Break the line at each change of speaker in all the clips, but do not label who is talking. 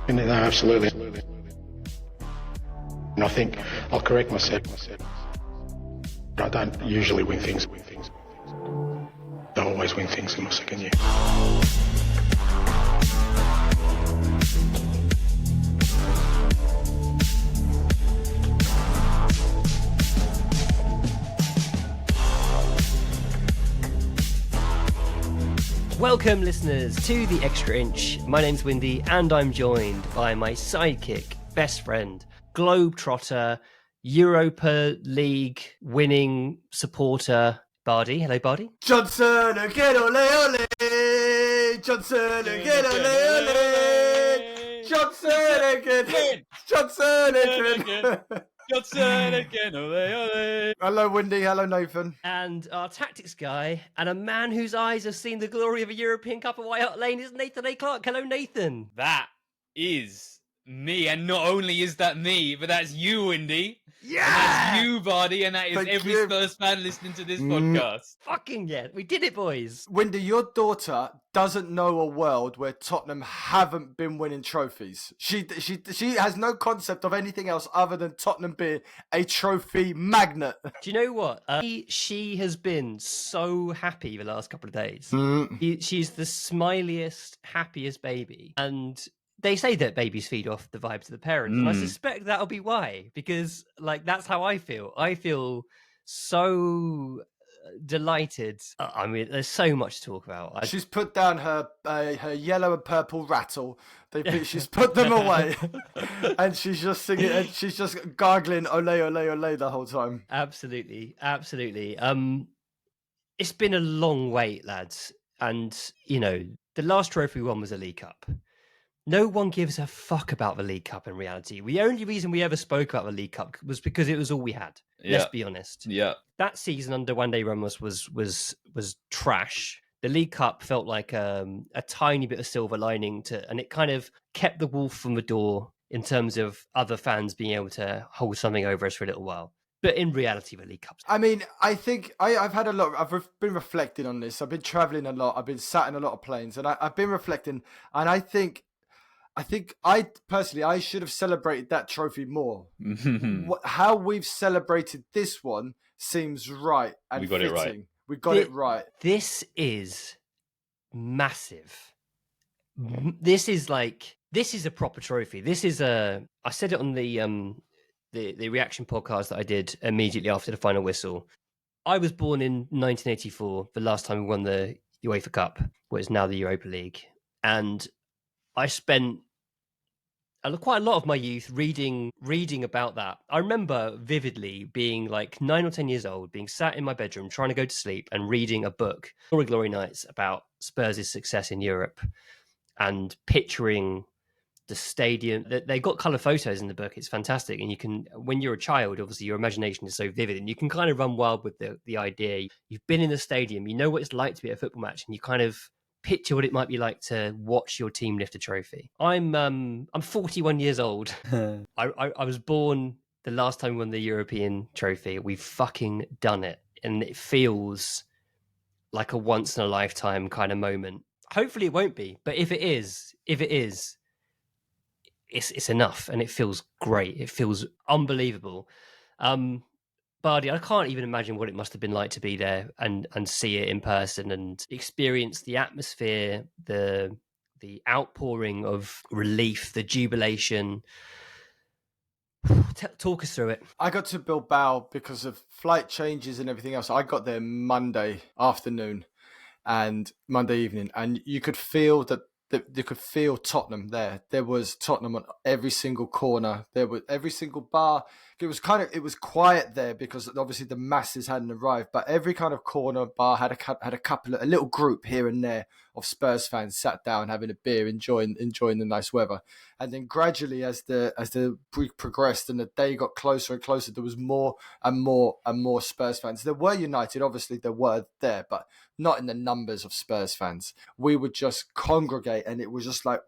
No, absolutely. And I think I'll correct myself. I don't usually win things. I always win things in my second year.
Welcome, listeners, to The Extra Inch. My name's Windy, and I'm joined by my sidekick, best friend, globetrotter, Europa League winning supporter, Bardi. Hello, Bardi.
Johnson again, ole ole! Johnson again, ole ole! Johnson again! Johnson again!
Johnson again, ole ole!
Hello, Windy. Hello, Nathan.
And our tactics guy, and a man whose eyes have seen the glory of a European Cup at White Hart Lane is Nathan A. Clark. Hello, Nathan.
That is me, and not only is that me, but that's you, Windy.
Yeah!
And that's you, Bardi, and that is
Thank
every
you.
Spurs fan listening to this podcast.
Fucking yeah, we did it, boys.
Windy, your daughter doesn't know a world where Tottenham haven't been winning trophies. She has no concept of anything else other than Tottenham being a trophy magnet.
Do you know what? She has been so happy the last couple of days. She's the smiliest, happiest baby. And they say that babies feed off the vibes of the parents. And I suspect that'll be why. Because, that's how I feel. I feel so delighted. I mean, there's so much to talk about.
She's put down her yellow and purple rattle. She's put them away, and she's just singing. And she's just gargling "ole ole ole" the whole time.
Absolutely. It's been a long wait, lads, and the last trophy we won was a League Cup. No one gives a fuck about the League Cup in reality. The only reason we ever spoke about the League Cup was because it was all we had.
Yeah.
Let's be honest.
Yeah.
That season under Juan Ramos was trash. The League Cup felt like a tiny bit of silver lining and it kind of kept the wolf from the door in terms of other fans being able to hold something over us for a little while. But in reality, the League Cup's...
I mean, I think I've had a lot. I've been reflecting on this. I've been traveling a lot. I've been sat in a lot of planes, and I've been reflecting. And I think I personally, I should have celebrated that trophy more. How we've celebrated this one seems right and
We got
fitting.
it right.
We got it right.
This is massive. This is a proper trophy. I said it on the reaction podcast that I did immediately after the final whistle. I was born in 1984, the last time we won the UEFA Cup, what is now the Europa League. And I spent quite a lot of my youth reading about that. I remember vividly being 9 or 10 years old, being sat in my bedroom trying to go to sleep and reading a book, Glory Nights, about Spurs' success in Europe, and picturing the stadium. They got colour photos in the book. It's fantastic. And you can, when you're a child, obviously your imagination is so vivid, and you can kind of run wild with the idea. You've been in the stadium, you know what it's like to be at a football match, and you kind of picture what it might be like to watch your team lift a trophy. I'm 41 years old. I was born the last time we won the European trophy. We've fucking done it, and it feels like a once in a lifetime kind of moment. Hopefully it won't be, but if it is, it's enough, and it feels great. It feels unbelievable. Bardi, I can't even imagine what it must have been like to be there and see it in person and experience the atmosphere, the outpouring of relief, the jubilation. Talk us through it.
I got to Bilbao because of flight changes and everything else. I got there Monday afternoon and Monday evening, and you could feel you could feel Tottenham there. There was Tottenham on every single corner. There was every single bar. It was quiet there because obviously the masses hadn't arrived. But every kind of corner bar had a little group here and there of Spurs fans sat down having a beer, enjoying the nice weather. And then gradually, as the week progressed and the day got closer and closer, there was more and more and more Spurs fans. There were United, obviously there were there, but not in the numbers of Spurs fans. We would just congregate, and it was just like,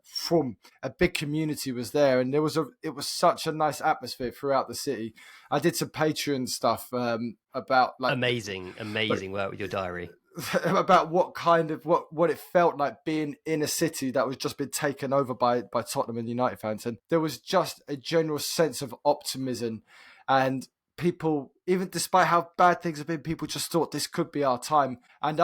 a big community was there, and it was such a nice atmosphere throughout the city. I did some Patreon stuff about
amazing work with your diary.
about what it felt like being in a city that was just been taken over by Tottenham and United fans, and there was just a general sense of optimism, and people, even despite how bad things have been, people just thought this could be our time. And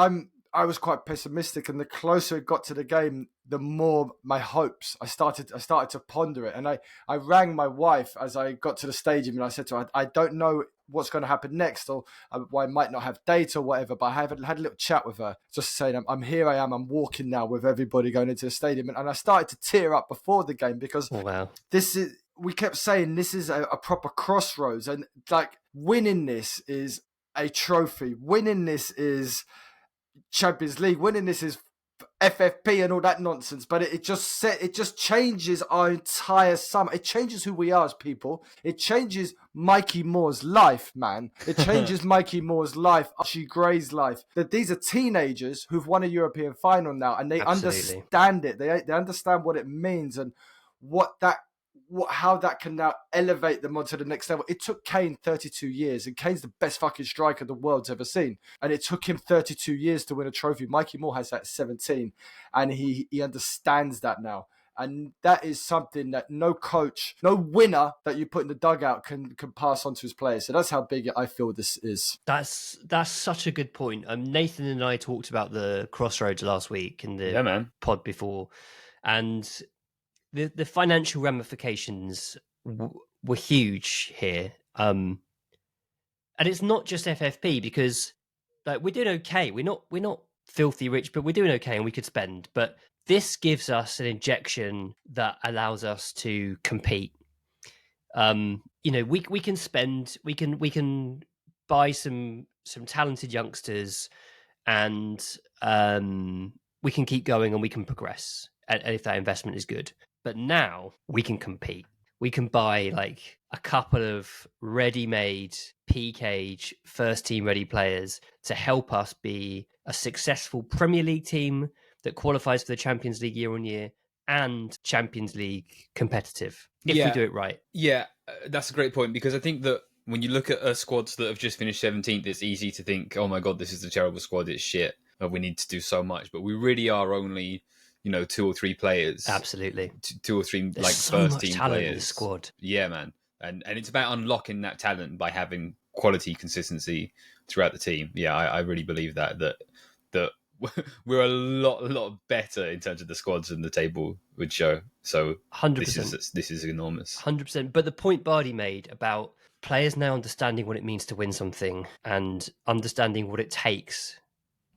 I was quite pessimistic, and the closer it got to the game, the more my hopes. I started to ponder it, and I rang my wife as I got to the stadium, and I said to her, I don't know what's going to happen next, or I might not have data or whatever, but I had a little chat with her, just saying, I'm here, I'm walking now with everybody going into the stadium, and I started to tear up before the game, because we kept saying this is a proper crossroads, and like winning this is a trophy, winning this is Champions League, winning this is FFP and all that nonsense, but it just changes our entire summer. It changes who we are as people. It changes Mikey Moore's life, man. It changes Mikey Moore's life, Archie Gray's life. That these are teenagers who've won a European final now, and they understand it. They understand what it means, and how that can now elevate them onto the next level. It took Kane 32 years, and Kane's the best fucking striker the world's ever seen. And it took him 32 years to win a trophy. Mikey Moore has that at 17, and he understands that now. And that is something that no coach, no winner that you put in the dugout can pass on to his players. So that's how big I feel this is.
That's such a good point. Nathan and I talked about the crossroads last week in the pod before, and the financial ramifications were huge here. And it's not just FFP, because like we're doing okay. We're not filthy rich, but we're doing okay and we could spend. But this gives us an injection that allows us to compete. We can spend, we can buy some talented youngsters, and we can keep going and we can progress. And if that investment is good. But now we can compete. We can buy like a couple of ready-made PK first team ready players to help us be a successful Premier League team that qualifies for the Champions League year on year and Champions League competitive if we do it right.
Yeah, that's a great point, because I think that when you look at squads that have just finished 17th, it's easy to think, oh my God, this is a terrible squad, it's shit, we need to do so much. But we really are only 2 or 3 players.
Absolutely.
2 or 3
There's so
first
much
team
talent
players
in the squad.
Yeah, man. And it's about unlocking that talent by having quality consistency throughout the team. Yeah, I really believe that we're a lot better in terms of the squads than the table would show. So
100%.
This is enormous.
100%. But the point Bardi made about players now understanding what it means to win something and understanding what it takes.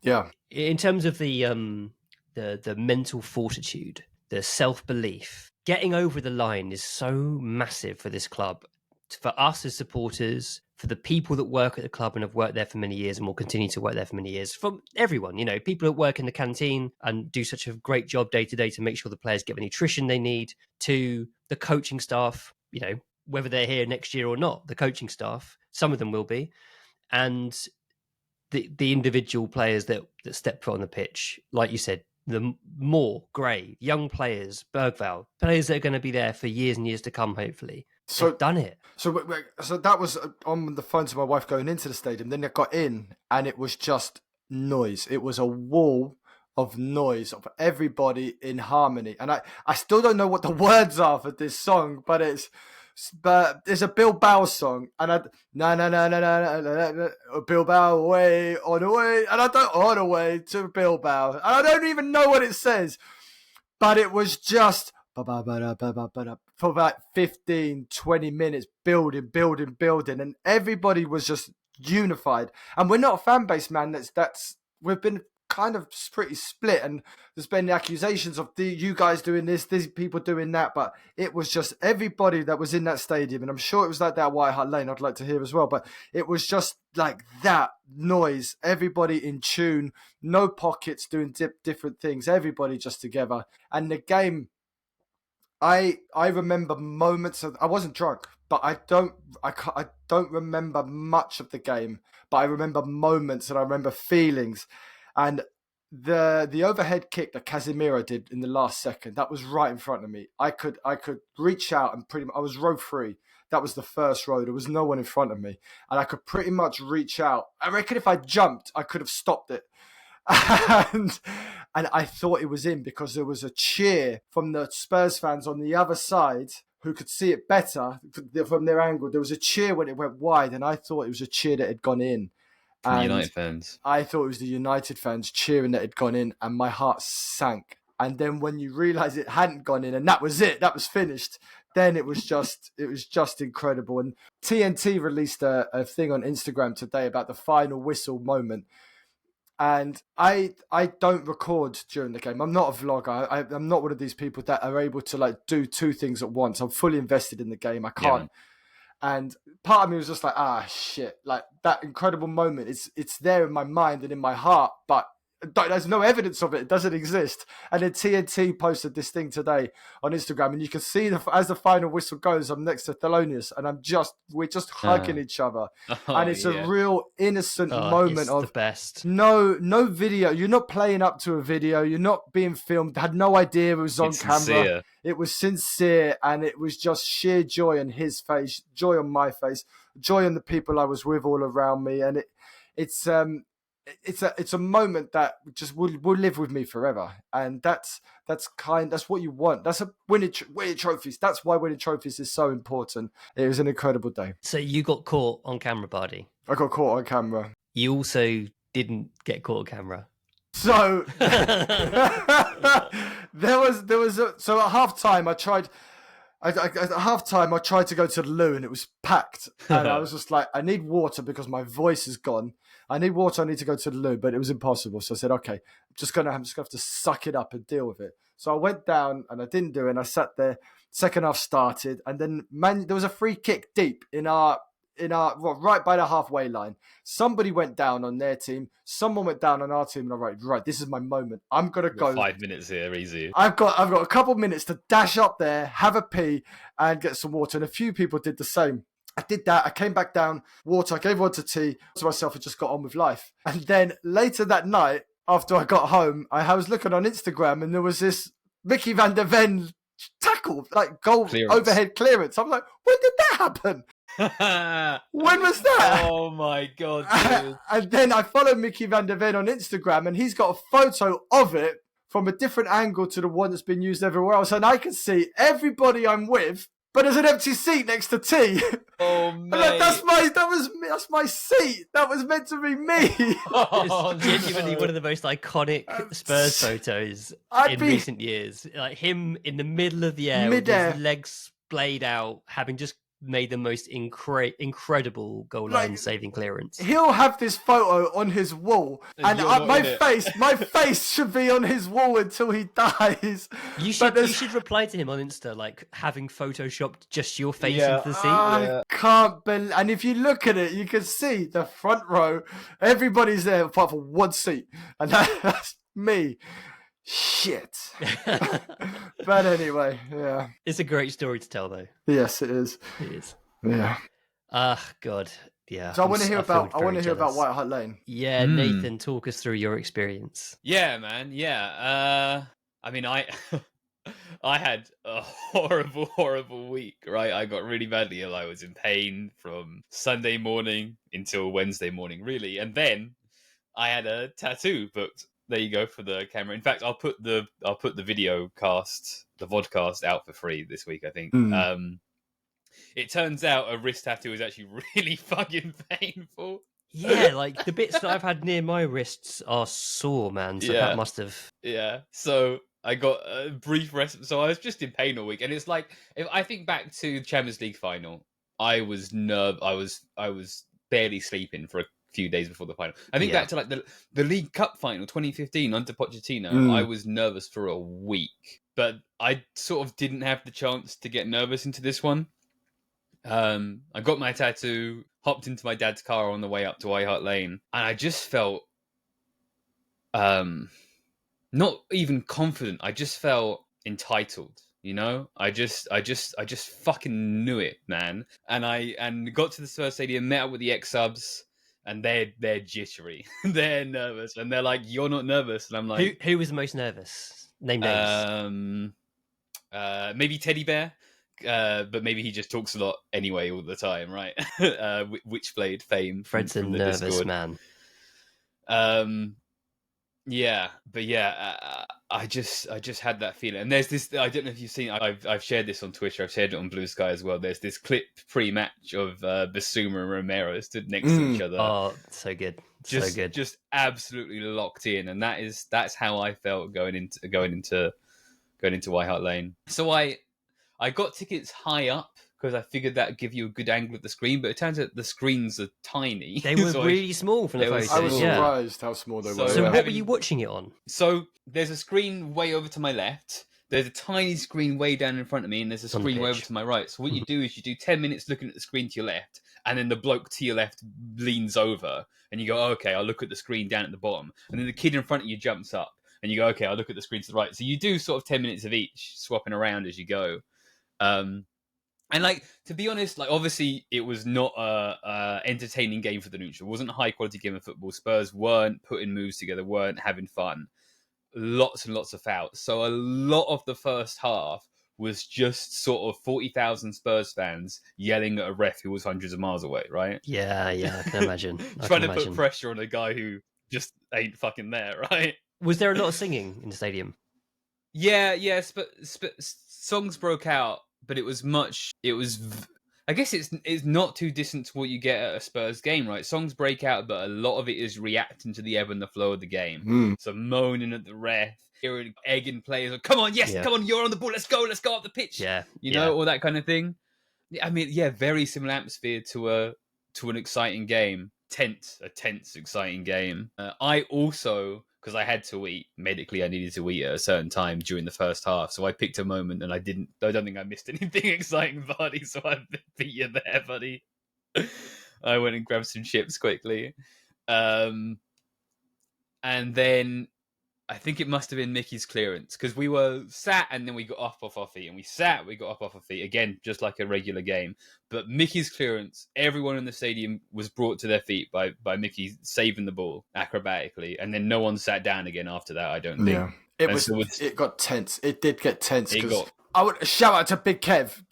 Yeah.
In terms of the mental fortitude, the self-belief, getting over the line is so massive for this club, for us as supporters, for the people that work at the club and have worked there for many years and will continue to work there for many years, for everyone, people that work in the canteen and do such a great job day to day to make sure the players get the nutrition they need, to the coaching staff, whether they're here next year or not, the coaching staff, some of them will be, and the individual players that step foot on the pitch, like you said, the Moore, Gray, young players, Bergvall, players that are going to be there for years and years to come, hopefully. So they've done it.
So that was on the phone to my wife going into the stadium. Then I got in, and it was just noise. It was a wall of noise of everybody in harmony. And I still don't know what the words are for this song, but it's a Bilbao song, and Bilbao away on the way, and I don't on the way to Bilbao, and I don't even know what it says, but it was just for about 15-20 minutes building, and everybody was just unified. And we're not a fan base, man. That's we've been kind of pretty split, and there's been accusations of you guys doing this, these people doing that, but it was just everybody that was in that stadium, and I'm sure it was like that at White Hart Lane, I'd like to hear as well, but it was just like that noise, everybody in tune, no pockets doing different things, everybody just together. And the game, I remember moments of, I wasn't drunk, but I don't remember much of the game, but I remember moments and I remember feelings. And the overhead kick that Casemiro did in the last second, that was right in front of me. I could reach out and I was row 3. That was the first row. There was no one in front of me. And I could pretty much reach out. I reckon if I jumped, I could have stopped it. and I thought it was in because there was a cheer from the Spurs fans on the other side who could see it better from their angle. There was a cheer when it went wide, and I thought it was a cheer that had gone in.
From
And
United fans.
I thought it was the United fans cheering that it had gone in, and my heart sank. And then when you realise it hadn't gone in, and that was it, that was finished, then it was just incredible. And TNT released a thing on Instagram today about the final whistle moment. And I don't record during the game. I'm not a vlogger. I'm not one of these people that are able to like do two things at once. I'm fully invested in the game. I can't.
Yeah,
and part of me was just like, shit, like that incredible moment. It's there in my mind and in my heart, but there's no evidence of it. It doesn't exist. And then TNT posted this thing today on Instagram, and you can see as the final whistle goes, I'm next to Thelonious, and we're just hugging each other, and it's a real innocent moment
it's
of
the best.
No video. You're not playing up to a video. You're not being filmed. Had no idea it was on camera.
Sincere.
It was sincere, and it was just sheer joy on his face, joy on my face, joy on the people I was with all around me, and it's a moment that just will live with me forever, and that's what you want. That's a winning trophies. That's why winning trophies is so important. It was an incredible day.
So you got caught on camera, Bardi.
I got caught on camera.
You also didn't get caught on camera.
So so at half time I tried. At half time I tried to go to the loo and it was packed, and I was just like, I need water because my voice is gone. I need water. I need to go to the loo, but it was impossible. So I said, okay, I'm just gonna have to suck it up and deal with it. So I went down and I didn't do it. And I sat there. Second half started, and then there was a free kick deep in our right by the halfway line. Somebody went down on their team. Someone went down on our team, and I'm like, right, this is my moment. I'm gonna go.
5 minutes here, easy.
I've got a couple minutes to dash up there, have a pee, and get some water. And a few people did the same. I did that. I came back down, water. I gave water to tea to myself, and just got on with life. And then later that night, after I got home, I was looking on Instagram, and there was this Mickey van der Ven tackle, like goal overhead clearance. I'm like, when did that happen? When was that?
Oh my god, dude.
And then I followed Mickey van der Ven on Instagram, and he's got a photo of it from a different angle to the one that's been used everywhere else, and I can see everybody I'm with, but there's an empty seat next to T.
Oh man,
like, that's my seat. That was meant to be me.
It's genuinely one of the most iconic Spurs photos in recent years. Like him in the middle of the air with his legs splayed out, having just made the most incredible goal line saving clearance.
He'll have this photo on his wall, and my face should be on his wall until he dies.
You should reply to him on Insta, like having photoshopped just your face into the seat.
I can't believe. And if you look at it, you can see the front row. Everybody's there apart from one seat, and that's me. Shit. But anyway, yeah.
It's a great story to tell, though.
Yes, it is.
It is.
Yeah.
God. Yeah.
So I want to hear about White Hart Lane.
Yeah, Nathan, talk us through your experience.
Yeah, man. Yeah. I mean, I had a horrible week, right? I got really badly ill. I was in pain from Sunday morning until Wednesday morning, really. And then I had a tattoo booked. There you go for the camera. In fact, I'll put the video cast, the vodcast out for free this week, I think. It turns out a wrist tattoo is actually really fucking painful.
Yeah, like the bits that I've had near my wrists are sore, man. So that must have.
Yeah. So I got a brief rest. So I was just in pain all week, and it's like if I think back to the Champions League final, I was I was barely sleeping for a few days before the final. I think back to like the League Cup final 2015 under Pochettino. I was nervous for a week, but I sort of didn't have the chance to get nervous into this one. I got my tattoo, hopped into my dad's car on the way up to White Hart Lane, and I just felt not even confident. I just felt entitled. You know, I just fucking knew it, man. And got to the Spurs Stadium, met up with the ex-subs. And they're jittery, they're nervous, and they're like, "You're not nervous," and I'm like,
"Who was most nervous? Name names."
Maybe Teddy Bear, but maybe he just talks a lot anyway all the time, right? Witchblade fame.
Fred's a nervous man.
Yeah, but I just had that feeling. And there's this. I don't know if you've seen. I've shared this on Twitter. I've shared it on Blue Sky as well. There's this clip pre-match of Basuma and Romero stood next to each other.
Oh, so good, so good.
Just absolutely locked in, and that's how I felt going into White Hart Lane. So I got tickets high up because I figured that would give you a good angle of the screen, but it turns out the screens are tiny.
They were really small from the photos.
I was
yeah.
surprised how small they were.
So
yeah.
what were you watching it on?
So there's a screen way over to my left. There's a tiny screen way down in front of me, and there's a screen way over to my right. So what you do is you do 10 minutes looking at the screen to your left, and then the bloke to your left leans over, and you go, oh, okay, I'll look at the screen down at the bottom. And then the kid in front of you jumps up, and you go, okay, I'll look at the screen to the right. So you do sort of 10 minutes of each, swapping around as you go. And like, to be honest, like obviously it was not a entertaining game for the neutral. It wasn't a high quality game of football. Spurs weren't putting moves together, weren't having fun. Lots and lots of fouls. So a lot of the first half was just sort of 40,000 Spurs fans yelling at a ref who was hundreds of miles away, right?
Yeah, I can imagine.
Trying to put pressure on a guy who just ain't fucking there, right?
Was there a lot of singing in the stadium?
Yeah. Songs broke out, but I guess it's not too distant to what you get at a Spurs game, right? Songs break out, but a lot of it is reacting to the ebb and the flow of the game. So moaning at the ref, hearing egging players, come on, come on, you're on the ball, let's go up the pitch.
Yeah.
You know, all that kind of thing. I mean, yeah, very similar atmosphere to an exciting game. A tense, exciting game. I also, because I had to eat, medically I needed to eat at a certain time during the first half, so I picked a moment and I don't think I missed anything exciting, buddy, so I beat you there, buddy. I went and grabbed some chips quickly. And then I think it must have been Mickey's clearance, because we were sat and then we got up off our feet, and we got up off our feet, again, just like a regular game. But Mickey's clearance, everyone in the stadium was brought to their feet by Mickey saving the ball acrobatically, and then no one sat down again after that, I don't think.
Yeah. It got tense. It did get tense. I would shout out to Big Kev.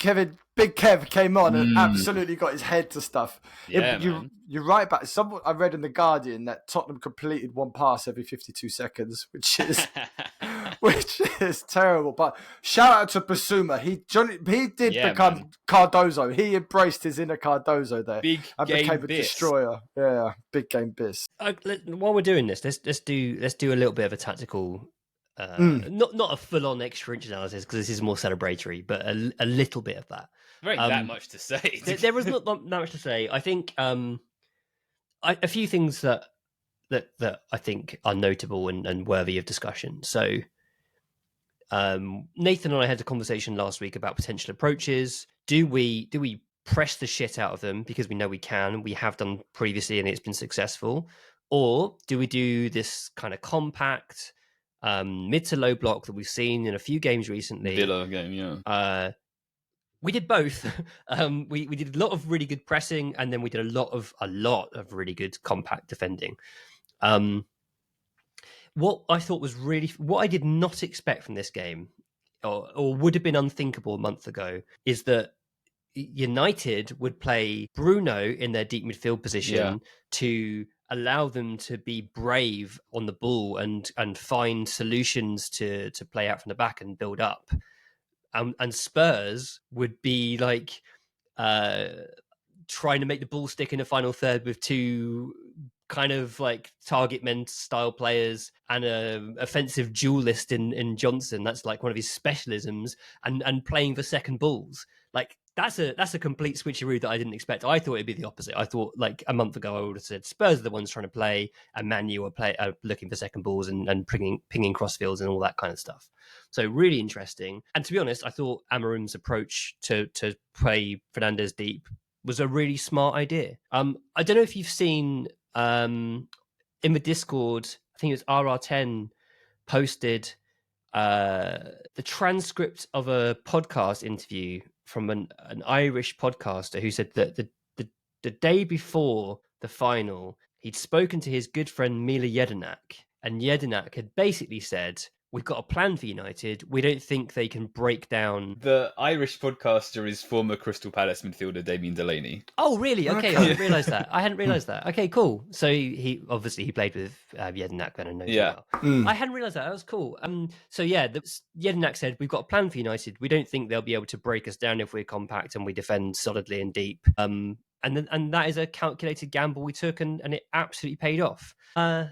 Big Kev came on and absolutely got his head to stuff.
Yeah,
you're right about someone. I read in the Guardian that Tottenham completed one pass every 52 seconds, which is terrible. But shout out to Basuma. He did become Cardozo. He embraced his inner Cardozo there and became a destroyer. Yeah, big game biz.
While we're doing this, let's do a little bit of a tactical. Not a full-on extra inch analysis, because this is more celebratory, but a little bit of that.
There ain't that much to say.
There was not that much to say. I think a few things that I think are notable and worthy of discussion. So Nathan and I had a conversation last week about potential approaches. Do we press the shit out of them because we know we can? We have done previously and it's been successful. Or do we do this kind of compact mid to low block that we've seen in a few games recently?
Villa game, yeah.
We did both. We did a lot of really good pressing, and then we did a lot of really good compact defending. What I thought was what I did not expect from this game, or would have been unthinkable a month ago, is that United would play Bruno in their deep midfield position to allow them to be brave on the ball and find solutions to play out from the back and build up. And Spurs would be like trying to make the ball stick in the final third with two kind of like target men style players and a offensive duelist in Johnson. That's like one of his specialisms, and playing for second balls. Like that's a complete switcheroo that I didn't expect. I thought it'd be the opposite. I thought like a month ago I would have said Spurs are the ones trying to play, and Man U are looking for second balls and pinging crossfields and all that kind of stuff. So really interesting. And to be honest, I thought Amarim's approach to play Fernandes deep was a really smart idea. I don't know if you've seen in the Discord, I think it was RR10 posted the transcript of a podcast interview from an Irish podcaster who said that the day before the final, he'd spoken to his good friend Mila Jedinak, and Jedinak had basically said, we've got a plan for United. We don't think they can break down.
The Irish podcaster is former Crystal Palace midfielder Damien Delaney.
Oh, really? Okay,
Okay.
I didn't realise that. I hadn't realised that. Okay, cool. So he obviously he played with Jedinak and knows him
Yeah.
well. I hadn't realised that. That was cool. So yeah, Jedinak said we've got a plan for United. We don't think they'll be able to break us down if we're compact and we defend solidly and deep. And that is a calculated gamble we took, and it absolutely paid off. I've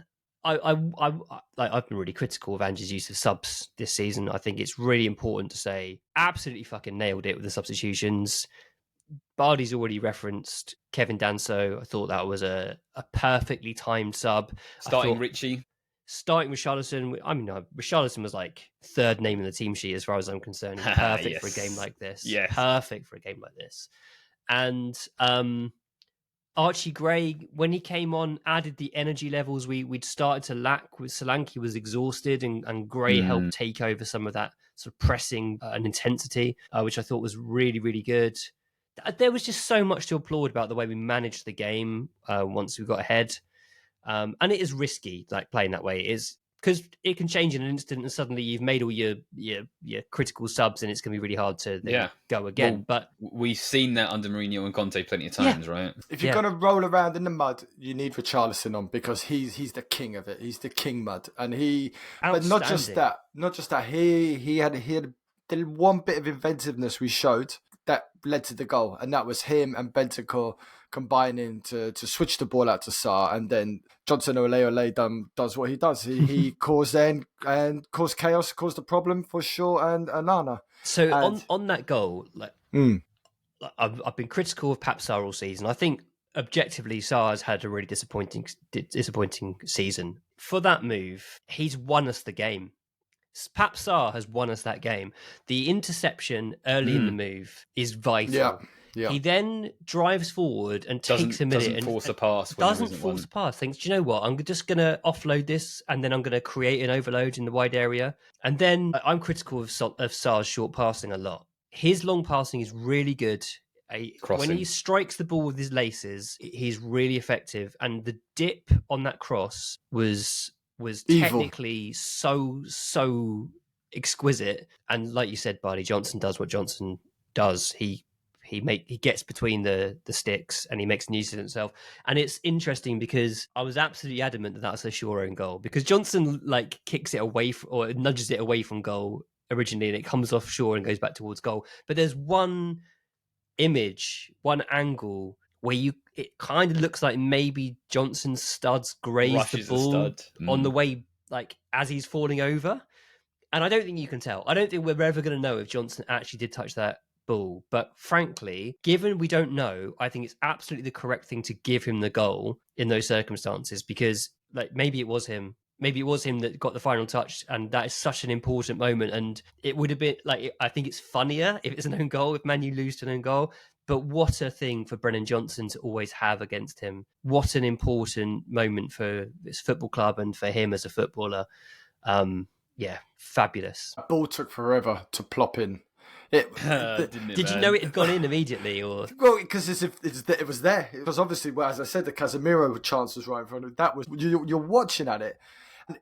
been really critical of Ange's use of subs this season. I think it's really important to say absolutely fucking nailed it with the substitutions. Bardi's already referenced Kevin Danso. I thought that was a perfectly timed sub.
Starting Richie.
Starting with Richarlison. I mean, Richarlison was like third name in the team sheet as far as I'm concerned. Perfect for a game like this.
Yes.
Perfect for a game like this. And Archie Gray, when he came on, added the energy levels we'd started to lack. With Solanke was exhausted, and Gray helped take over some of that sort of pressing and intensity, which I thought was really, really good. There was just so much to applaud about the way we managed the game once we got ahead. And it is risky, like playing that way. It is because it can change in an instant, and suddenly you've made all your critical subs, and it's going to be really hard to go again.
Well, but we've seen that under Mourinho and Conte plenty of times, right?
If you're going to roll around in the mud, you need Richarlison on, because he's the king of it. He's the king mud, and but not just that. He had the one bit of inventiveness we showed that led to the goal, and that was him and Bentancur combining to switch the ball out to Sarr, and then Johnson Ole does what he does. He caused caused chaos, caused a problem for Shaw and Onana.
So on that goal, I've been critical of Pap Sarr all season. I think objectively Sarr has had a really disappointing season. For that move, he's won us the game. Pap Sarr has won us that game. The interception early in the move is vital. Yeah. He then drives forward and takes a minute and
force a pass.
Doesn't force a pass. Thinks, do you know what? I'm just going to offload this, and then I'm going to create an overload in the wide area. And then I'm critical of Sarr's short passing a lot. His long passing is really good. When he strikes the ball with his laces, he's really effective. And the dip on that cross was technically so exquisite. And like you said, Barney, Johnson does what Johnson does. He gets between the sticks and he makes use of himself. And it's interesting because I was absolutely adamant that that's a Shaw own goal, because Johnson kicks it away or nudges it away from goal originally, and it comes off Shaw and goes back towards goal. But there's one image, one angle where it kind of looks like maybe Johnson's studs grazed the ball on the way, as he's falling over. And I don't think you can tell. I don't think we're ever going to know if Johnson actually did touch that ball. But frankly, given we don't know, I think it's absolutely the correct thing to give him the goal in those circumstances, because maybe it was him. Maybe it was him that got the final touch, and that is such an important moment. And it would have been I think it's funnier if it's an own goal, if Man U lose to an own goal. But what a thing for Brennan Johnson to always have against him. What an important moment for this football club and for him as a footballer. Fabulous.
That ball took forever to plop in. Did
you know it had gone in immediately, or?
Well, because it was there. It was obviously, as I said, the Casemiro chance was right in front of it. That was you're watching at it.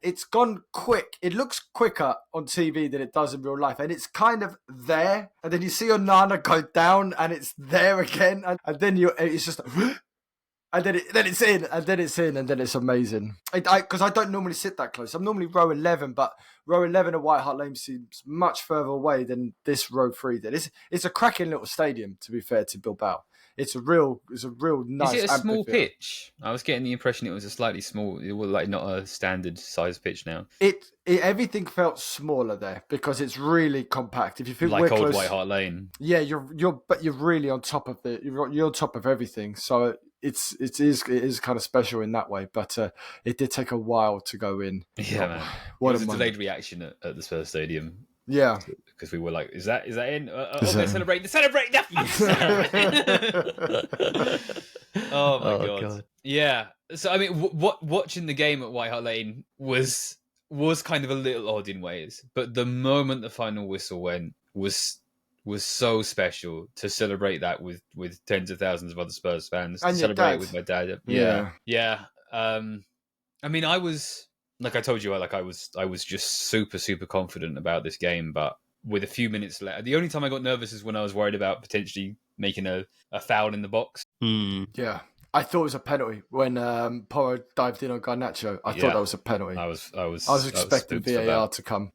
It's gone quick. It looks quicker on TV than it does in real life, and it's kind of there. And then you see Onana go down, and it's there again, and then it's just. And then it's in, and then it's in, and then it's amazing. Because I don't normally sit that close. I'm normally row 11, but row 11 at White Hart Lane seems much further away than this row 3 did. It's a cracking little stadium, to be fair to Bilbao. It's a real nice.
Is it a small
amphitheatre.
pitch? I was getting the impression it was a slightly small. It was not a standard size pitch now.
Everything felt smaller there because it's really compact. If you feel
like
we're
old
close,
White Hart Lane.
Yeah, you're really on top of you're on top of everything. So it is kind of special in that way. But it did take a while to go in.
Yeah, man. It was a delayed reaction at the Spurs Stadium.
Yeah,
because we were like, "Is that in? They're celebrating! Oh my god! Yeah. So I mean, watching the game at White Hart Lane was kind of a little odd in ways, but the moment the final whistle went was so special to celebrate that with tens of thousands of other Spurs fans.
And
to
your
celebrate
dad.
it with my dad.
Yeah.
I mean, I was like I told you, I was just super confident about this game, but with a few minutes left, the only time I got nervous is when I was worried about potentially making a foul in the box.
Yeah. I thought it was a penalty when Porro dived in on Garnacho. I thought that was a penalty.
I was
expecting VAR to come.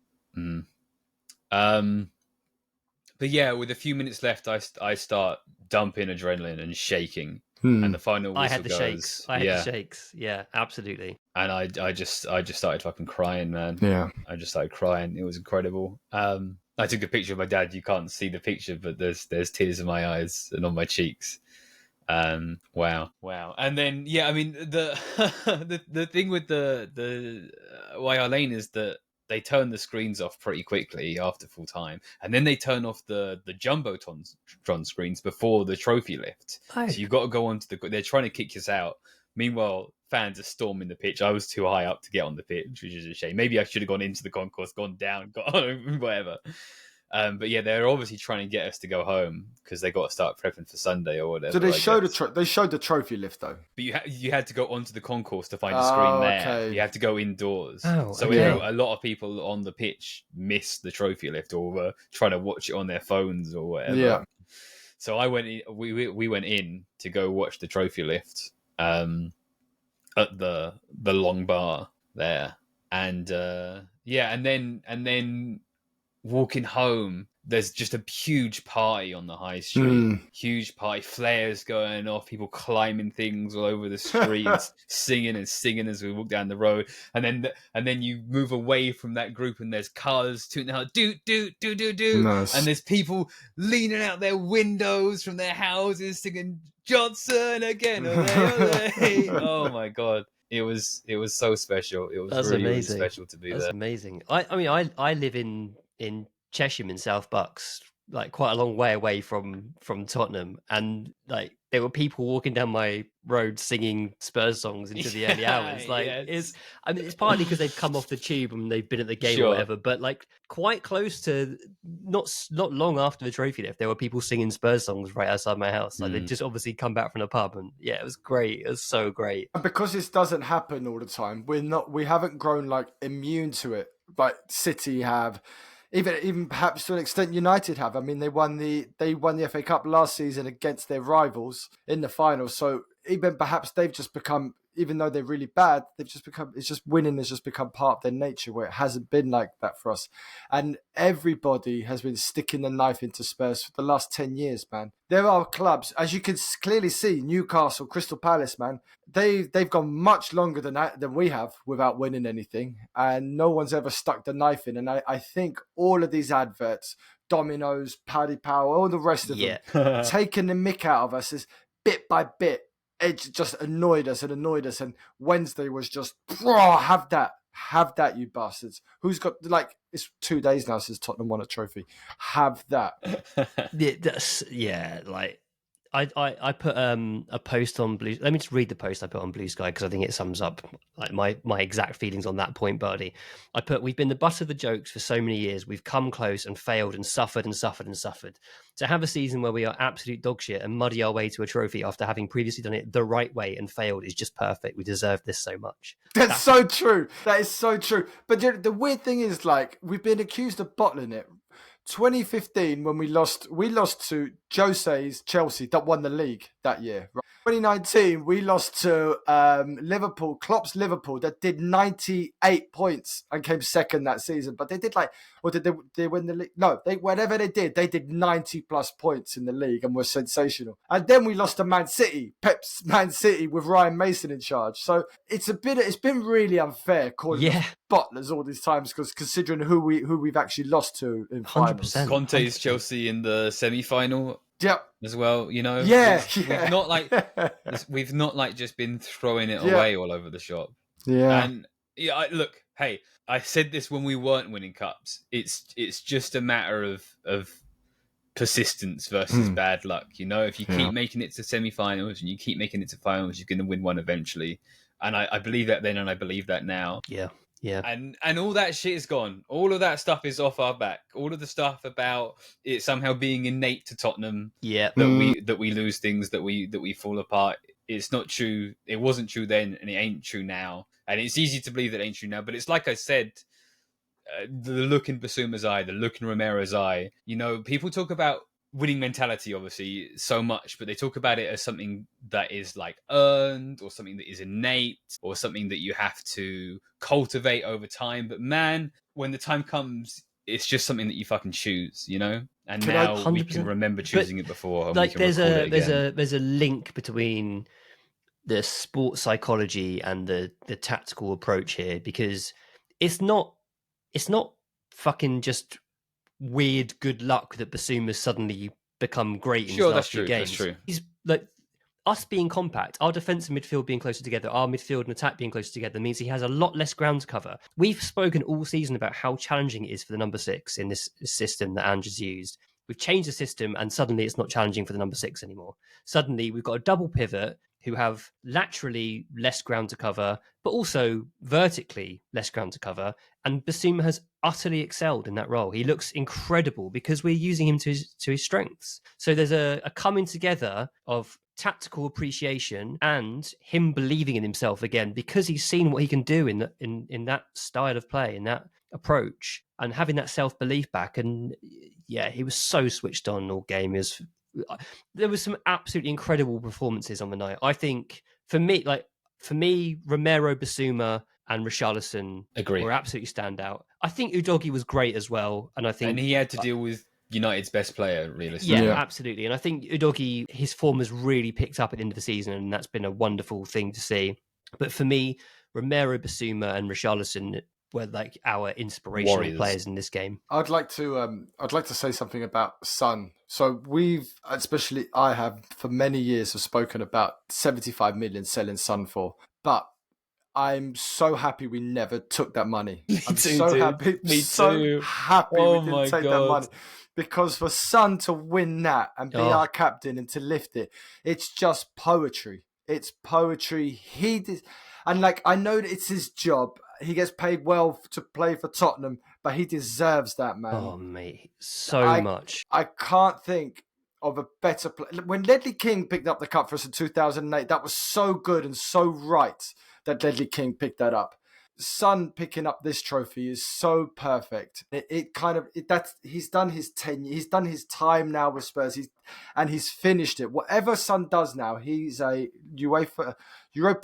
But yeah, with a few minutes left, I start dumping adrenaline and shaking, and the final whistle
I had the
goes.
shakes. I had the shakes. Yeah, absolutely.
And I just started fucking crying, man.
Yeah.
I just started crying. It was incredible. I took a picture of my dad. You can't see the picture, but there's tears in my eyes and on my cheeks. Wow. And then I mean the the thing with the YR Lane is that they turn the screens off pretty quickly after full time, and then they turn off the jumbotron screens before the trophy lift.
Oh.
So you've got to go onto they're trying to kick us out. Meanwhile, fans are storming the pitch. I was too high up to get on the pitch, which is a shame. Maybe I should have gone into the concourse, gone down, got on, whatever. But yeah, they're obviously trying to get us to go home because they got to start prepping for Sunday or whatever.
So they showed the trophy lift though.
But you had to go onto the concourse to find a screen there.
Okay.
You had to go indoors.
Oh,
so
okay.
a lot of people on the pitch missed the trophy lift or were trying to watch it on their phones or whatever.
Yeah.
So I went in, we went in to go watch the trophy lift at the long bar there, and and then walking home, there's just a huge party on the high street. Huge party, flares going off, people climbing things all over the streets, singing as we walk down the road. And then you move away from that group, and there's cars tooting out, do.
Nice.
And there's people leaning out their windows from their houses singing Johnson again. Ole, ole. Oh my god. It was so special. It was really special to be there.
That's amazing. I mean, I live in Cheshire in South Bucks, like quite a long way away from Tottenham, and like there were people walking down my road singing Spurs songs into the early hours. Like it's partly because they've come off the tube and they've been at the game or whatever, but like quite close to not long after the trophy lift, there were people singing Spurs songs right outside my house. Like they'd just obviously come back from the pub, and it was great. It was so great.
And because this doesn't happen all the time, we haven't grown like immune to it, like City have. Even perhaps to an extent, United have. I mean, they won the FA Cup last season against their rivals in the final. So even perhaps they've just become, even though they're really bad, winning has just become part of their nature, where it hasn't been like that for us. And everybody has been sticking the knife into Spurs for the last 10 years, man. There are clubs, as you can clearly see, Newcastle, Crystal Palace, man. They've gone much longer than we have without winning anything, and no one's ever stuck the knife in. And I think all of these adverts, Domino's, Paddy Power, all the rest of them, taking the mick out of us is bit by bit. It just annoyed us. And Wednesday was just, have that, you bastards. Who's got, like, it's 2 days now since Tottenham won a trophy. Have that.
I put a post on Blue. Let me just read the post I put on Blue Sky because I think it sums up like my exact feelings on that point, Birdie. I put, we've been the butt of the jokes for so many years. We've come close and failed and suffered. To have a season where we are absolute dog shit and muddy our way to a trophy after having previously done it the right way and failed is just perfect. We deserve this so much.
That's so true. That is so true. But the weird thing is, like, we've been accused of bottling it. 2015, when we lost to Jose's Chelsea that won the league that year. Right? 2019, we lost to Liverpool, Klopp's Liverpool, that did 98 points and came second that season. But they did did they win the league? No, whatever they did 90 plus points in the league and were sensational. And then we lost to Man City, Pep's Man City with Ryan Mason in charge. So it's been really unfair calling us bottlers all these times, because considering who we've actually lost to in finals.
100%.
Conte's Chelsea in the semi-final.
Yep.
As well, you know. We've not just been throwing it away all over the shop.
Yeah.
And look, hey, I said this when we weren't winning cups. It's just a matter of persistence versus bad luck. You know, if you keep making it to semi-finals and you keep making it to finals, you're going to win one eventually. And I believe that then, and I believe that now.
Yeah. Yeah.
And all that shit is gone. All of that stuff is off our back. All of the stuff about it somehow being innate to Tottenham.
Yeah.
That we lose things, that we fall apart. it's not true. It wasn't true then, and it ain't true now. And it's easy to believe that it ain't true now. But it's like I said, the look in Basuma's eye, the look in Romero's eye. You know, people talk about winning mentality, obviously, so much, but they talk about it as something that is like earned, or something that is innate, or something that you have to cultivate over time. But man, when the time comes, it's just something that you fucking choose, you know? And
Can I-
now we
100%.
can remember choosing it before, and
Like
we can recall it again.
there's a link between the sports psychology and the tactical approach here, because it's not fucking just weird good luck that Basuma's suddenly become great in his
Sure,
last
that's
few
true.
games.
That's true.
He's like, us being compact, our defence and midfield being closer together, our midfield and attack being closer together means he has a lot less ground to cover. We've spoken all season about how challenging it is for the number 6 in this system that Ange has used. We've changed the system and suddenly it's not challenging for the number 6 anymore. Suddenly we've got a double pivot who have laterally less ground to cover, but also vertically less ground to cover. And Basuma has utterly excelled in that role. He looks incredible because we're using him to his strengths. So there's a coming together of tactical appreciation and him believing in himself again, because he's seen what he can do in that style of play, in that approach, and having that self-belief back. And yeah, he was so switched on all game. There was some absolutely incredible performances on the night. I think for me, Romero, Basuma, and Richarlison
Agree.
were absolutely standout. I think Udogie was great as well, and I think
And he had to deal with United's best player, realistically.
yeah, absolutely. And I think Udogie, his form has really picked up at the end of the season, and that's been a wonderful thing to see. But for me, Romero, Basuma, and Richarlison were like our inspirational
Warriors.
players in this game.
I'd like to say something about Son. So especially I have for many years have spoken about 75 million selling Son for, but I'm so happy we never took that money. I'm
too,
so
dude.
happy,
Me
so
too.
happy
Oh
we
my
didn't take that
God.
money. Because for Son to win that and be
Oh.
our captain and to lift it, it's just poetry. It's poetry. He did, and like I know that it's his job. He gets paid well to play for Tottenham, but he deserves that, man.
Oh, mate, so much.
I can't think of a better play. When Ledley King picked up the cup for us in 2008, that was so good and so right that Ledley King picked that up. Son picking up this trophy is so perfect. He's done his tenure. He's done his time now with Spurs. He's finished it. Whatever Son does now, he's a Europa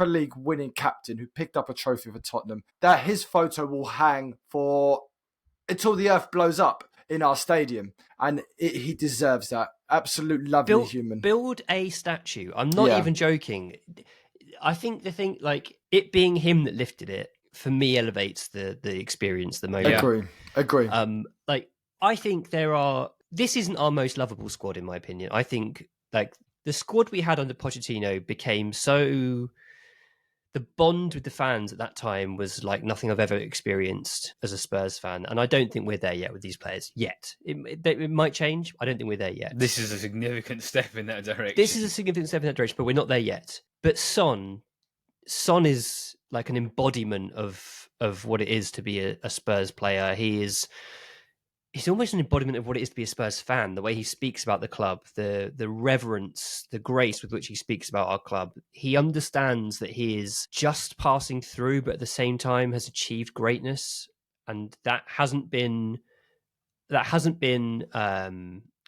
League winning captain who picked up a trophy for Tottenham. That his photo will hang for until the earth blows up in our stadium, and he deserves that. Absolute lovely human.
Build a statue. I'm not even joking. I think the thing, like it being him that lifted it, for me elevates the experience the most.
Agree.
Like I think this isn't our most lovable squad in my opinion. I think like the squad we had under Pochettino became so, the bond with the fans at that time was like nothing I've ever experienced as a Spurs fan, and I don't think we're there yet with these players yet. It might change. I don't think we're there yet.
This is a significant step in that direction.
This is a significant step in that direction, but we're not there yet. But Son is like an embodiment of what it is to be a Spurs player. He's almost an embodiment of what it is to be a Spurs fan. The way he speaks about the club, the reverence, the grace with which he speaks about our club. He understands that he is just passing through, but at the same time has achieved greatness, and that hasn't been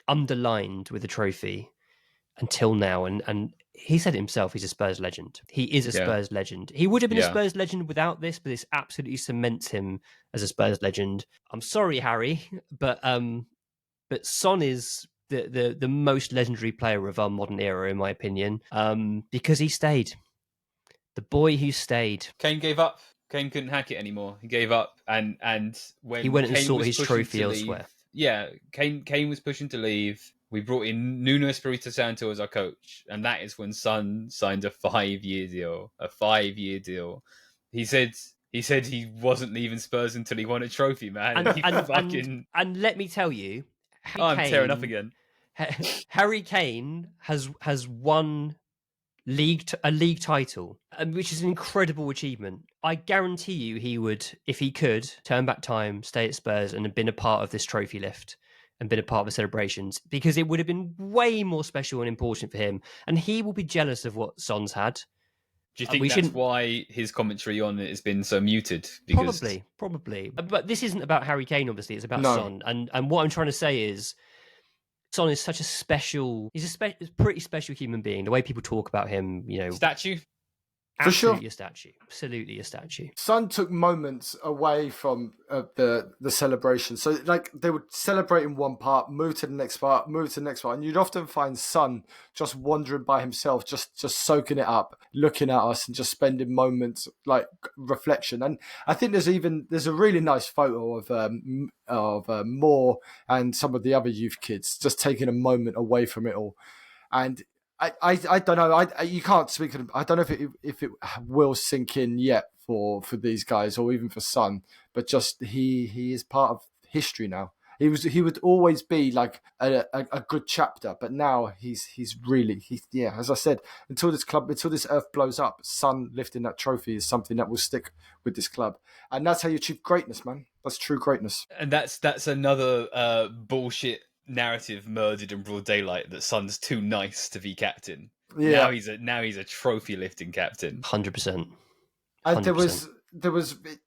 underlined with a trophy until now. And he said it himself, he's a Spurs legend. He is a Spurs legend. He would have been a Spurs legend without this, but this absolutely cements him as a Spurs legend. I'm sorry, Harry, but Son is the most legendary player of our modern era, in my opinion, because he stayed. The boy who stayed.
Kane gave up. Kane couldn't hack it anymore. He gave up, and when
he went and
Kane
sought
was
his
pushing
trophy
to
elsewhere.
Kane was pushing to leave. We brought in Nuno Espirito Santo as our coach, and that is when Son signed a 5-year deal. He said he wasn't leaving Spurs until he won a trophy, man.
And let me tell you,
I'm tearing up again.
Harry Kane has won a league title, which is an incredible achievement. I guarantee you he would, if he could, turn back time, stay at Spurs and have been a part of this trophy lift. and been a part of the celebrations, because it would have been way more special and important for him. And he will be jealous of what Son's had.
Do you think
We
that's
shouldn't-
why his commentary on it has been so muted? Because
Probably. But this isn't about Harry Kane, obviously. It's about
No.
Son. And what I'm trying to say is, Son is such a special. He's a pretty special human being. The way people talk about him, you know,
statue.
For sure.
absolutely a statue. Absolutely a statue.
Son took moments away from the celebration. So like they would celebrate in one part, move to the next part, move to the next part, and you'd often find Son just wandering by himself, just soaking it up, looking at us, and just spending moments like reflection. And I think there's a really nice photo of Moore and some of the other youth kids just taking a moment away from it all, and. I don't know. You can't speak. I don't know if it will sink in yet for these guys or even for Son. But just he is part of history now. He would always be like a good chapter, but now he's really as I said, until this earth blows up, Son lifting that trophy is something that will stick with this club, and that's how you achieve greatness, man. That's true greatness.
And that's another bullshit narrative murdered in broad daylight, that Son's too nice to be captain.
Yeah.
Now he's a trophy lifting captain.
100%.
And there was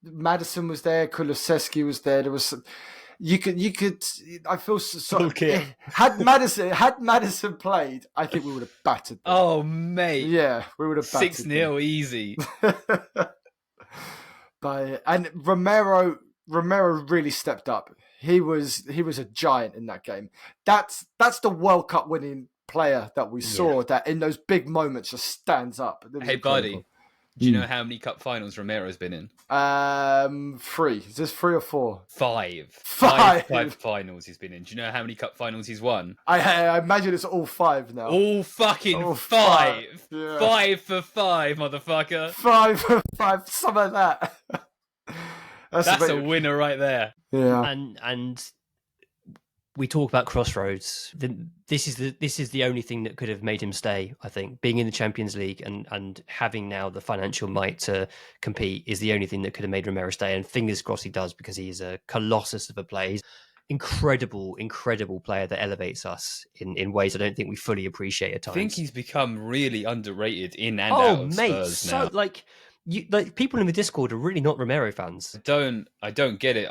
Madison was there, Kulusevski was there. There was you could I feel so
Okay.
had Madison played, I think we would have battered them.
Oh mate,
Yeah, we would have battered
6-0 easy.
And Romero really stepped up. He was a giant in that game. That's the World Cup winning player that we saw, that in those big moments just stands up.
Hey buddy, do you know how many cup finals Romero's been in?
3. Is this 3 or 4?
5.
Five.
5 finals he's been in. Do you know how many cup finals he's won?
I imagine it's all 5 now.
All fucking
All
5.
Yeah.
5 for 5, motherfucker.
5 for 5, some of that.
That's a winner right there.
Yeah.
And we talk about crossroads. This is the only thing that could have made him stay. I think being in the Champions League and having now the financial might to compete is the only thing that could have made Romero stay. And fingers crossed he does, because he is a colossus of a player. He's incredible player that elevates us in ways I don't think we fully appreciate at times.
I think he's become really underrated in and out of Spurs now.
Like people in the Discord are really not Romero fans.
I don't get it.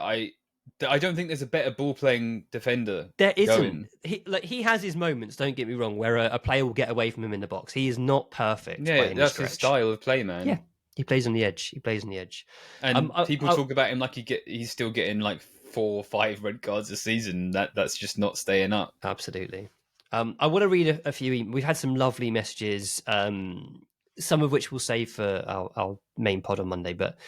I don't think there's a better ball playing defender.
There isn't.
Going.
He has his moments. Don't get me wrong, where a player will get away from him in the box. He is not perfect. by
Yeah,
any
that's
stretch.
his style of play, man.
Yeah, he plays on the edge.
And people talk about him like he's still getting like 4 or 5 red cards a season. That's just not staying up.
Absolutely. I want to read a few. We've had some lovely messages. Some of which we'll save for our main pod on Monday, but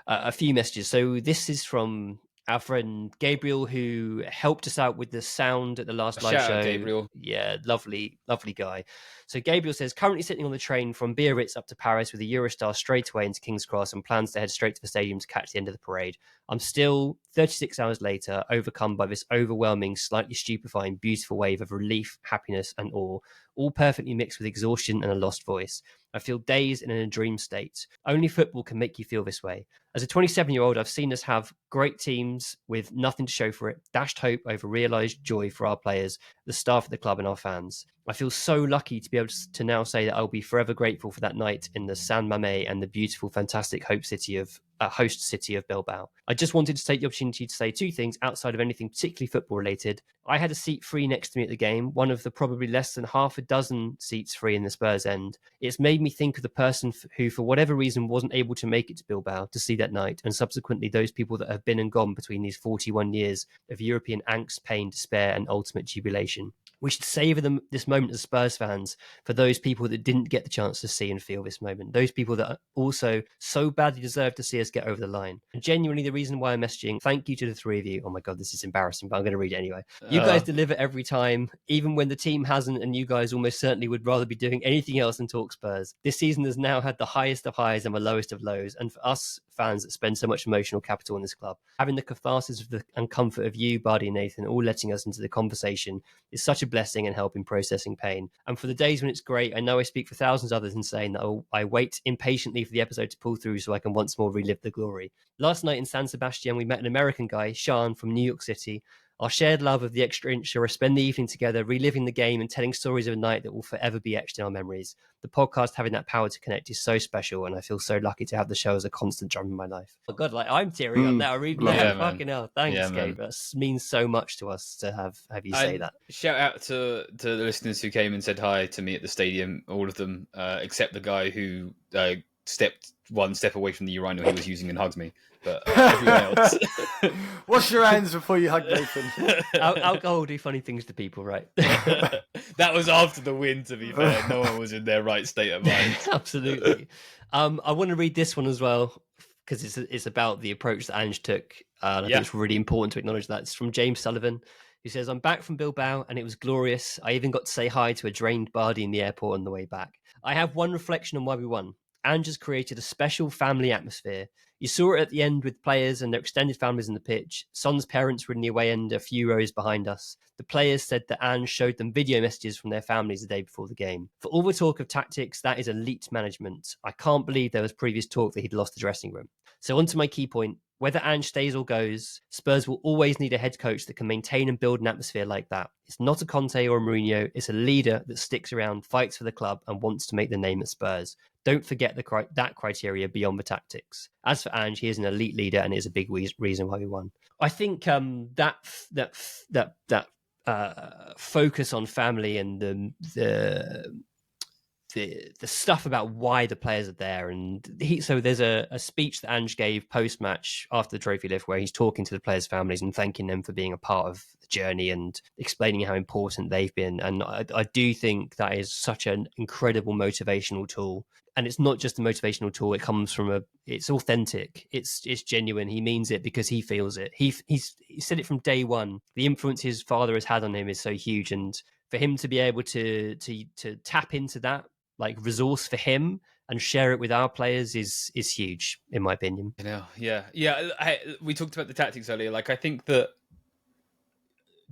a few messages. So this is from our friend Gabriel, who helped us out with the sound at the last live
Shout
show.
out, Gabriel.
Yeah, lovely guy. So Gabriel says, currently sitting on the train from Biarritz up to Paris with a Eurostar straight away into King's Cross and plans to head straight to the stadium to catch the end of the parade. I'm still, 36 hours later, overcome by this overwhelming, slightly stupefying, beautiful wave of relief, happiness and awe, all perfectly mixed with exhaustion and a lost voice. I feel dazed and in a dream state. Only football can make you feel this way. As a 27-year-old, I've seen us have great teams with nothing to show for it, dashed hope over realised joy for our players, the staff at the club and our fans. I feel so lucky to be able to now say that I'll be forever grateful for that night in the San Mamés and the beautiful, fantastic host city of Bilbao. I just wanted to take the opportunity to say 2 things outside of anything particularly football related. I had a seat free next to me at the game, one of the probably less than half a dozen seats free in the Spurs end. It's made me think of the person who, for whatever reason, wasn't able to make it to Bilbao to see that night, and subsequently those people that have been and gone between these 41 years of European angst, pain, despair, and ultimate jubilation. We should savour this moment as Spurs fans for those people that didn't get the chance to see and feel this moment. Those people that also so badly deserve to see us get over the line. And genuinely, the reason why I'm messaging, thank you to the 3 of you. Oh my God, this is embarrassing, but I'm going to read it anyway. You guys deliver every time, even when the team hasn't, and you guys almost certainly would rather be doing anything else than talk Spurs. This season has now had the highest of highs and the lowest of lows. And for us fans that spend so much emotional capital in this club, having the catharsis and comfort of you, Bardi and Nathan, all letting us into the conversation is such a blessing and help in processing pain. And for the days when it's great, I know I speak for thousands of others in saying that I wait impatiently for the episode to pull through so I can once more relive the glory. Last night in San Sebastian, we met an American guy, Sean, from New York City. Our shared love of the extra inch saw us spend the evening together, reliving the game and telling stories of a night that will forever be etched in our memories. The podcast having that power to connect is so special, and I feel so lucky to have the show as a constant drum in my life. Oh God, like I'm tearing up now reading that.
Yeah, man.
Fucking hell, thanks,
Yeah,
Gabe.
man.
That means so much to us to have you say
And
that.
shout out to the listeners who came and said hi to me at the stadium, all of them, except the guy who stepped one step away from the urinal he was using and hugged me. But everyone else.
Wash your hands before you hug Nathan.
Alcohol do funny things to people, right?
That was after the win, to be fair. No one was in their right state of mind.
Absolutely. I want to read this one as well, because it's about the approach that Ange took. And I think it's really important to acknowledge that. It's from James Sullivan, who says, I'm back from Bilbao and it was glorious. I even got to say hi to a drained Bardi in the airport on the way back. I have one reflection on why we won. Ange has created a special family atmosphere. You saw it at the end with players and their extended families in the pitch. Son's parents were in the away end a few rows behind us. The players said that Ange showed them video messages from their families the day before the game. For all the talk of tactics, that is elite management. I can't believe there was previous talk that he'd lost the dressing room. So on to my key point. Whether Ange stays or goes, Spurs will always need a head coach that can maintain and build an atmosphere like that. It's not a Conte or a Mourinho. It's a leader that sticks around, fights for the club, and wants to make the name at Spurs. Don't forget that criteria beyond the tactics. As for Ange, he is an elite leader and is a big reason why we won. I think that focus on family and the stuff about why the players are there, and so there's a speech that Ange gave post-match after the trophy lift where he's talking to the players' families and thanking them for being a part of the journey and explaining how important they've been. And I do think that is such an incredible motivational tool. And it's not just a motivational tool. It comes from it's authentic. It's genuine. He means it because he feels it. He said it from day one. The influence his father has had on him is so huge. And for him to be able to tap into that, like, resource for him and share it with our players is huge, in my opinion.
We talked about the tactics earlier. Like, I think that,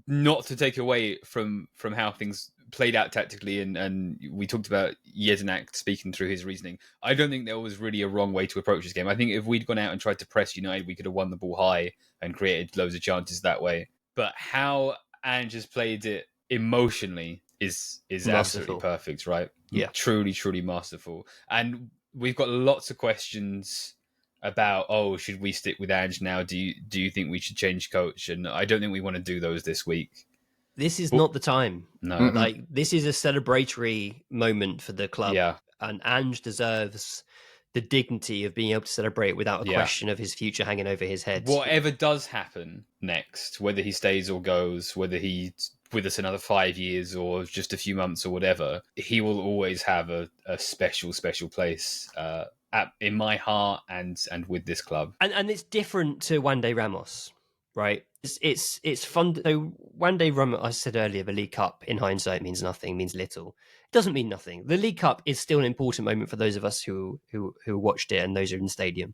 not to take away from how things played out tactically, and we talked about Jedinak speaking through his reasoning, I don't think there was really a wrong way to approach this game. I think if we'd gone out and tried to press United, we could have won the ball high and created loads of chances that way. But how Ange has played it emotionally is absolutely perfect, right?
Yeah.
Truly, truly masterful. And we've got lots of questions about, should we stick with Ange now? Do you think we should change coach? And I don't think we want to do those this week.
This is not the time.
No.
Like, this is a celebratory moment for the club.
Yeah.
And Ange deserves the dignity of being able to celebrate without a question of his future hanging over his head.
Whatever does happen next, whether he stays or goes, whether he's with us another 5 years or just a few months or whatever, he will always have a special, special place in my heart and with this club.
And it's different to Juande Ramos, right? It's fun. So Juande Ramos, I said earlier, the League Cup in hindsight means nothing, means little. It doesn't mean nothing. The League Cup is still an important moment for those of us who watched it and those who are in the stadium.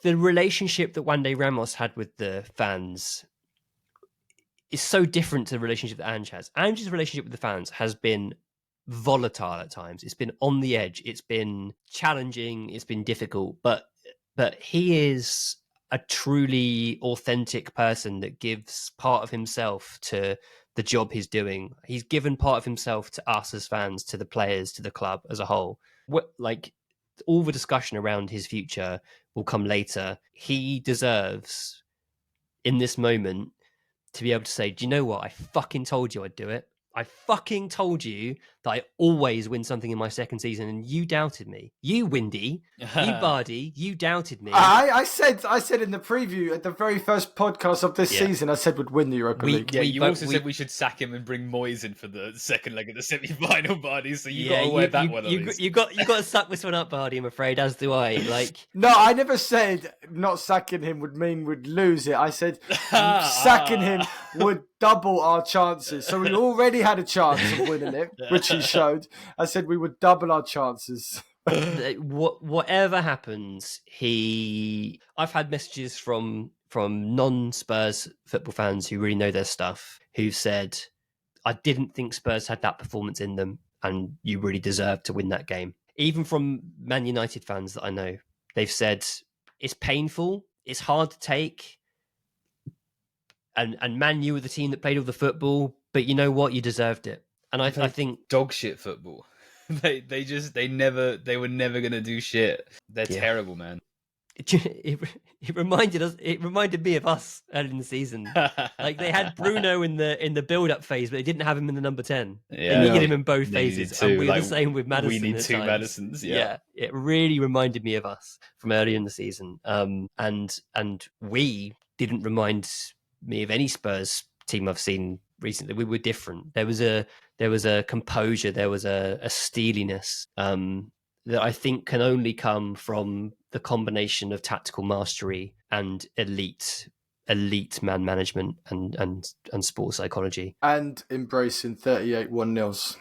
The relationship that Juande Ramos had with the fans is so different to the relationship that Ange has. Ange's relationship with the fans has been volatile at times. It's been on the edge. It's been challenging. It's been difficult. But he is a truly authentic person that gives part of himself to the job he's doing. He's given part of himself to us as fans, to the players, to the club as a whole. Like, all the discussion around his future will come later. He deserves, in this moment, to be able to say, do you know what? I fucking told you I'd do it. I fucking told you that I always win something in my second season, and you doubted me. You, Windy, you, Bardi, you doubted me.
I said in the preview at the very first podcast of this season, I said we'd win the Europa League.
Yeah, you also said we should sack him and bring Moyes in for the second leg of the semi-final, Bardi. So you got to wear that one.
You got to suck this one up, Bardi. I'm afraid, as do I. Like,
no, I never said not sacking him would mean we'd lose it. I said sacking him would double our chances. So we already had a chance of winning it, which he showed. I said we would double our chances.
Whatever happens, I've had messages from non-Spurs football fans who really know their stuff, who've said, I didn't think Spurs had that performance in them, and you really deserve to win that game. Even from Man United fans that I know, they've said, it's painful, it's hard to take, and Man U were the team that played all the football, but you know what? You deserved it. And I think
dog shit football. They were never gonna do shit. They're terrible, man.
it reminded me of us early in the season. Like they had Bruno in the build-up phase, but they didn't have him in the number 10.
Yeah.
They needed him in both
They needed
phases,
two.
and we were
Like,
the same with Maddison.
we need
at
two
times.
Madisons. Yeah,
it really reminded me of us from earlier in the season. And we didn't remind me of any Spurs team I've seen recently. We were different. There was a composure, there was a steeliness that I think can only come from the combination of tactical mastery and elite man management and sports psychology,
and embracing 38 1-0s.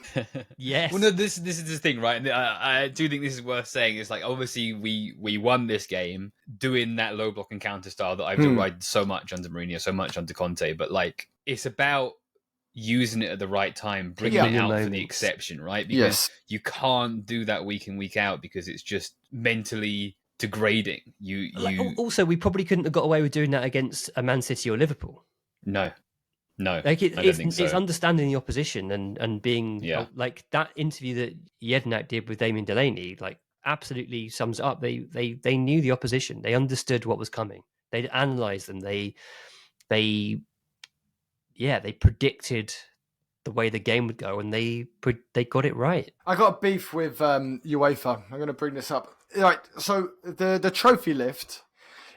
Yes.
Well, no, this is the thing, right? And I do think this is worth saying. It's like, obviously we won this game doing that low block and counter style that I've derided so much under Mourinho, so much under Conte. But like, it's about using it at the right time, bringing it out for the exception, right? Because you can't do that week in, week out, because it's just mentally degrading.
Also, we probably couldn't have got away with doing that against a Man City or Liverpool.
No.
Like
I don't think so.
It's understanding the opposition and being like that interview that Jednak did with Damien Delaney, like absolutely sums it up. They knew the opposition. They understood what was coming. They'd analysed them. They predicted the way the game would go, and they got it right.
I got a beef with UEFA. I'm going to bring this up. Right, so the trophy lift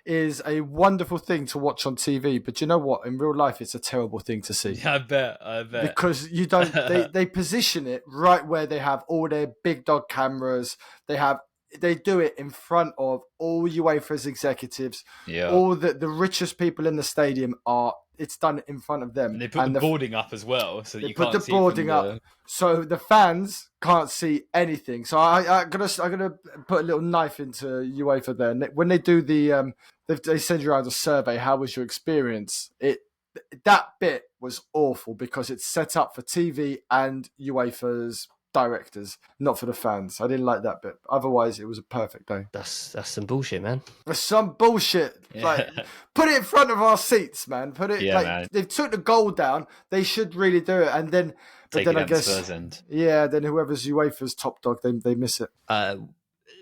is a wonderful thing to watch on TV, but you know what? In real life, it's a terrible thing to see.
Yeah, I bet.
Because you don't. They position it right where they have all their big dog cameras. They do it in front of all UEFA's executives. Yeah. All the richest people in the stadium are. It's done in front of them.
And they put the boarding up as well, so you can't see. They put the boarding up,
so the fans can't see anything. So I'm gonna put a little knife into UEFA there. And when they do they send you around a survey. How was your experience? That bit was awful because it's set up for TV and UEFA's directors, not for the fans. I didn't like that bit. Otherwise, it was a perfect day.
That's some bullshit, man.
That's some bullshit. Yeah. Like, put it in front of our seats, man. Put it man. They've took the goal down. They should really do it. And then, but then I guess, then whoever's UEFA's top dog, they miss it.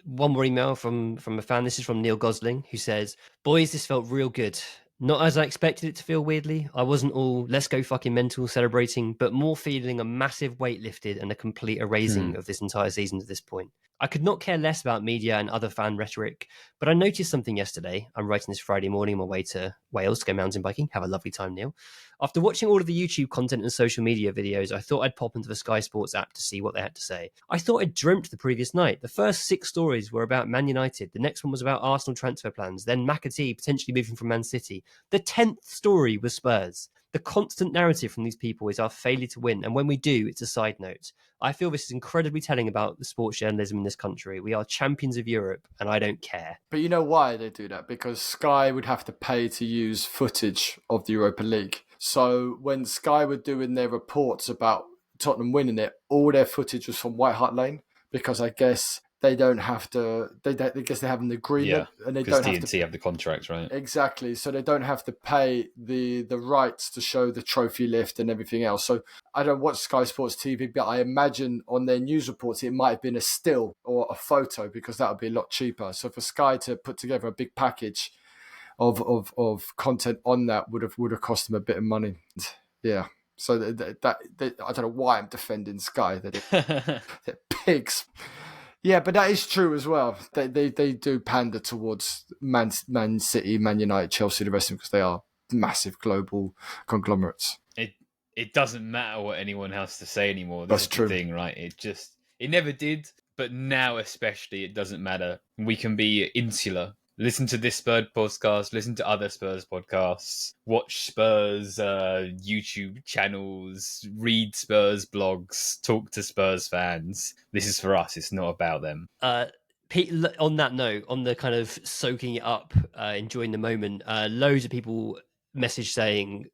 One more email from a fan. This is from Neil Gosling, who says, "Boys, this felt real good. Not as I expected it to feel, weirdly. I wasn't all let's go fucking mental celebrating, but more feeling a massive weight lifted and a complete erasing of this entire season to this point. I could not care less about media and other fan rhetoric, but I noticed something yesterday. I'm writing this Friday morning on my way to Wales to go mountain biking. Have a lovely time, Neil. After watching all of the YouTube content and social media videos, I thought I'd pop into the Sky Sports app to see what they had to say. I thought I'd dreamt the previous night. The first 6 stories were about Man United. The next one was about Arsenal transfer plans. Then McAtee potentially moving from Man City. The 10th story was Spurs. The constant narrative from these people is our failure to win. And when we do, it's a side note. I feel this is incredibly telling about the sports journalism in this country. We are champions of Europe, and I don't care."
But you know why they do that? Because Sky would have to pay to use footage of the Europa League. So when Sky were doing their reports about Tottenham winning it, all their footage was from White Hart Lane, because I guess they don't have to. I guess they have an agreement, and they don't have to
have the contract, right?
Exactly. So they don't have to pay the rights to show the trophy lift and everything else. So I don't watch Sky Sports TV, but I imagine on their news reports it might have been a still or a photo, because that would be a lot cheaper. So for Sky to put together a big package of content on that would have cost them a bit of money. Yeah. So that I don't know why I'm defending Sky. They're pigs. Yeah, but that is true as well. They do pander towards Man City, Man United, Chelsea, the rest of them, because they are massive global conglomerates.
It doesn't matter what anyone has to say anymore.
That's true.
The thing, right? It never did, but now especially it doesn't matter. We can be insular. Listen to this Spurs podcast, listen to other Spurs podcasts, watch Spurs YouTube channels, read Spurs blogs, talk to Spurs fans. This is for us. It's not about them.
On that note, on the kind of soaking it up, enjoying the moment, loads of people message saying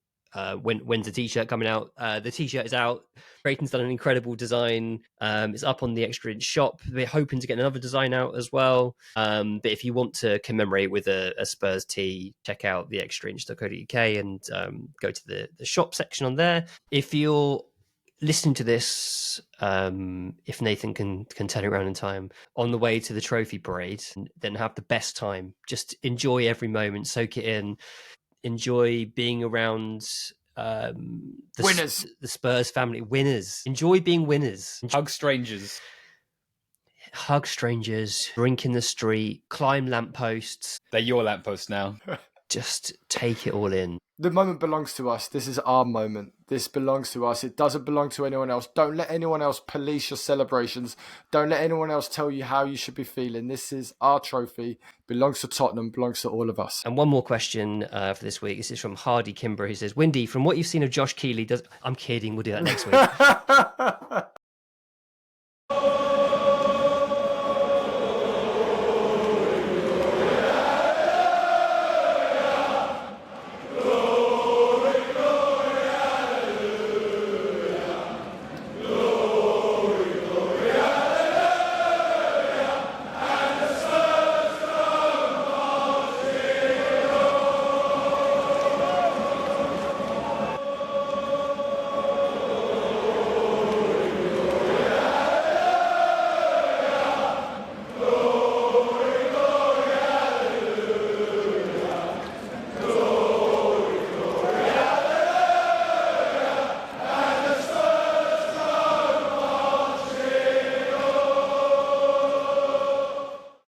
when's the t-shirt coming out? The t-shirt is out. Brayton's done an incredible design. It's up on the EXtraInch shop. We're hoping to get another design out as well. But if you want to commemorate with a Spurs tee, check out TheExtraInch.co.uk and go to the shop section on there. If you're listening to this, if Nathan can turn it around in time, on the way to the trophy parade, then have the best time. Just enjoy every moment, soak it in, enjoy being around
Winners.
the Spurs family. Winners. Enjoy being winners.
Hug strangers.
Hug strangers, drink in the street, climb lampposts.
They're your lampposts now.
Just take it all in.
The moment belongs to us. This is our moment. This belongs to us. It doesn't belong to anyone else. Don't let anyone else police your celebrations. Don't let anyone else tell you how you should be feeling. This is our trophy. Belongs to Tottenham. Belongs to all of us.
And one more question for this week. This is from Hardy Kimber, who says, Windy, from what you've seen of Josh Keeley, I'm kidding. We'll do that next week.